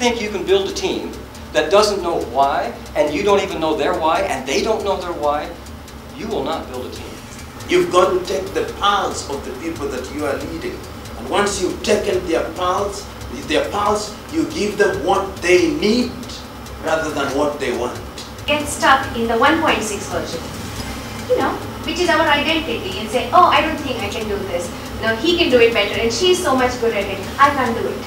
think you can build a team that doesn't know why, and you don't even know their why, and they don't know their why, you will not build a team. You've got to take the pulse of the people that you are leading. And once you've taken their pulse, you give them what they need rather than what they want. Get stuck in the 1.6 version, which is our identity, and say, oh, I don't think I can do this. No, he can do it better, and she's so much good at it, I can't do it.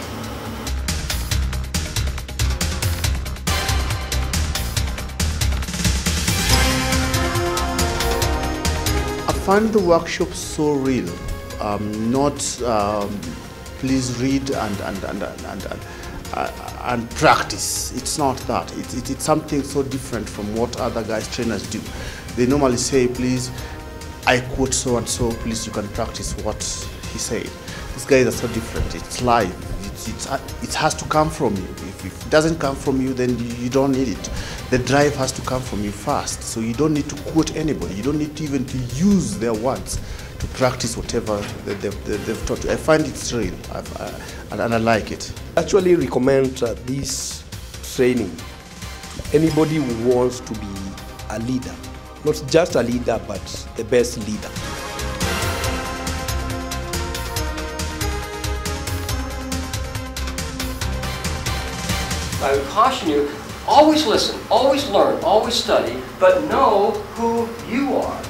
I find the workshop so real, not please read and practice. It's not that. It's something so different from what other guys, trainers do. They normally say, please, I quote so and so, please you can practice what he said. These guys are so different. It's live. It has to come from you. If it doesn't come from you, then you don't need it. The drive has to come from you first. So you don't need to quote anybody. You don't need even to use their words to practice whatever they've taught you. I find it's real, and I like it. I actually recommend this training to anybody who wants to be a leader. Not just a leader, but the best leader. I would caution you, always listen, always learn, always study, but know who you are.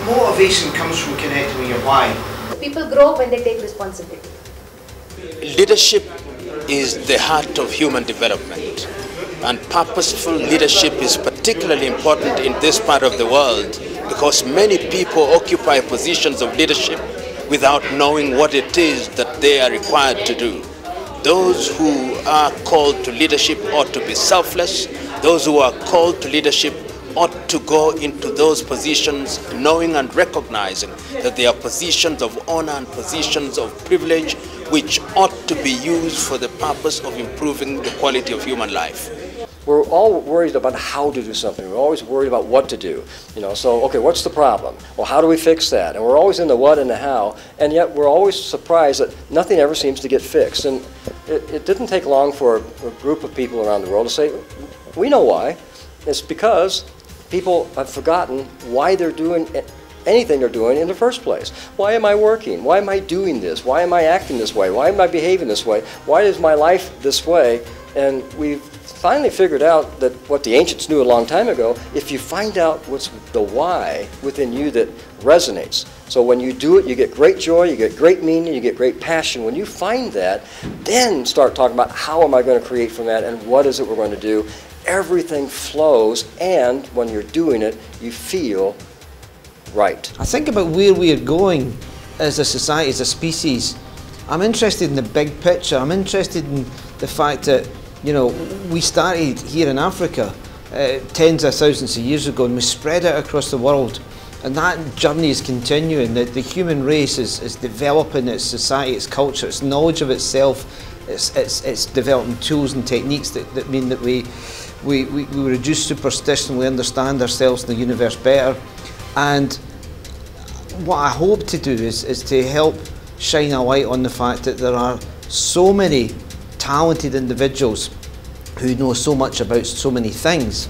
Motivation comes from connecting with your why. People grow when they take responsibility. Leadership is the heart of human development, and purposeful leadership is particularly important in this part of the world because many people occupy positions of leadership without knowing what it is that they are required to do. Those who are called to leadership ought to be selfless. Those who are called to leadership ought to go into those positions knowing and recognizing that they are positions of honor and positions of privilege which ought to be used for the purpose of improving the quality of human life. We're all worried about how to do something. We're always worried about what to do. So, okay, what's the problem? Well, how do we fix that? And we're always in the what and the how, and yet we're always surprised that nothing ever seems to get fixed. And it didn't take long for a group of people around the world to say, we know why. It's because people have forgotten why they're doing anything they're doing in the first place. Why am I working? Why am I doing this? Why am I acting this way? Why am I behaving this way? Why is my life this way? And we've finally figured out that what the ancients knew a long time ago, if you find out what's the why within you that resonates. So when you do it, you get great joy, you get great meaning, you get great passion. When you find that, then start talking about how am I going to create from that and what is it we're going to do. Everything flows, and when you're doing it, you feel right. I think about where we are going as a society, as a species. I'm interested in the big picture. I'm interested in the fact that, we started here in Africa tens of thousands of years ago, and we spread out across the world. And that journey is continuing. The human race is developing its society, its culture, its knowledge of itself. It's developing tools and techniques that mean that we reduce superstition, we understand ourselves and the universe better. And what I hope to do is to help shine a light on the fact that there are so many talented individuals who know so much about so many things.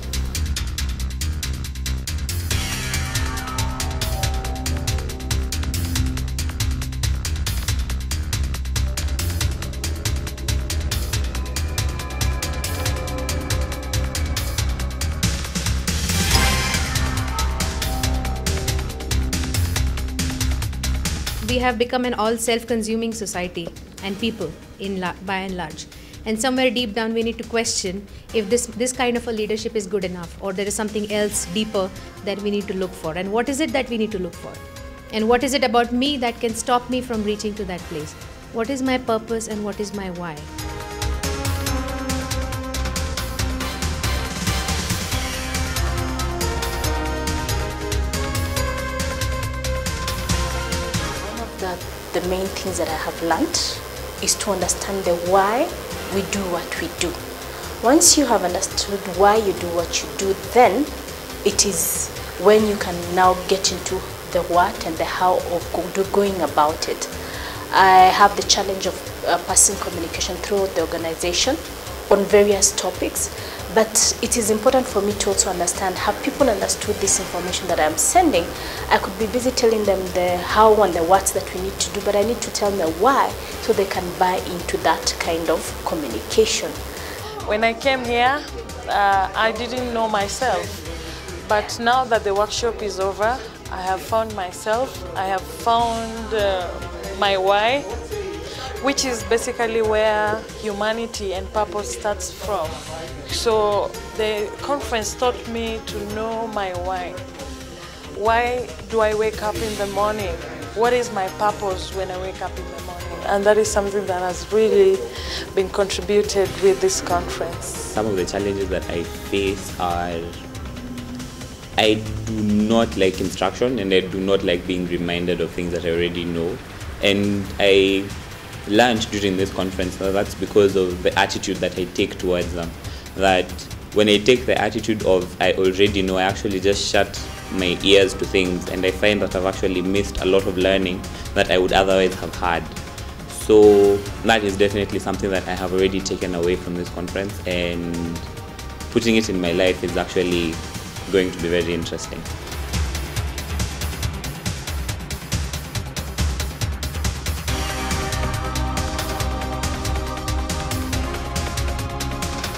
We have become an all self-consuming society and people by and large. And somewhere deep down we need to question if this kind of a leadership is good enough, or there is something else deeper that we need to look for. And what is it that we need to look for? And what is it about me that can stop me from reaching to that place? What is my purpose and what is my why? The main things that I have learned is to understand the why we do what we do. Once you have understood why you do what you do, then it is when you can now get into the what and the how of going about it. I have the challenge of passing communication throughout the organization on various topics, but it is important for me to also understand, have people understood this information that I'm sending? I could be busy telling them the how and the what that we need to do, but I need to tell them why so they can buy into that kind of communication. When I came here, I didn't know myself, but now that the workshop is over, I have found myself, I have found my why, which is basically where humanity and purpose starts from. So the conference taught me to know my why. Why do I wake up in the morning? What is my purpose when I wake up in the morning? And that is something that has really been contributed with this conference. Some of the challenges that I face are, I do not like instruction and I do not like being reminded of things that I already know. And I learned during this conference that that's because of the attitude that I take towards them. That when I take the attitude of I already know, I actually just shut my ears to things, and I find that I've actually missed a lot of learning that I would otherwise have had. So that is definitely something that I have already taken away from this conference, and putting it in my life is actually going to be very interesting.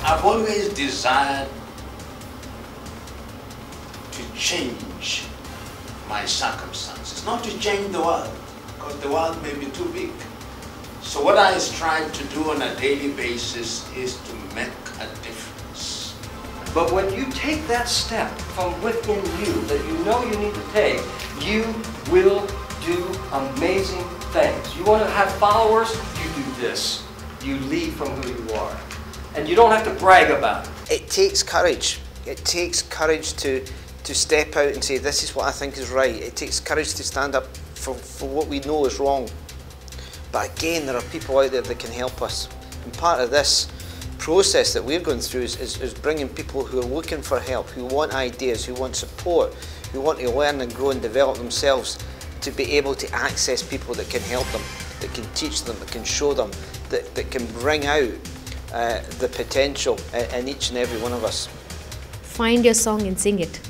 I've always desired to change my circumstances, not to change the world, because the world may be too big. So what I strive to do on a daily basis is to make a difference. But when you take that step from within you that you know you need to take, you will do amazing things. You want to have followers? You do this. You lead from who you are. And you don't have to brag about it. It takes courage. It takes courage to step out and say, this is what I think is right. It takes courage to stand up for what we know is wrong. But again, there are people out there that can help us. And part of this process that we're going through is bringing people who are looking for help, who want ideas, who want support, who want to learn and grow and develop themselves, to be able to access people that can help them, that can teach them, that can show them, that can bring out the potential in each and every one of us. Find your song and sing it.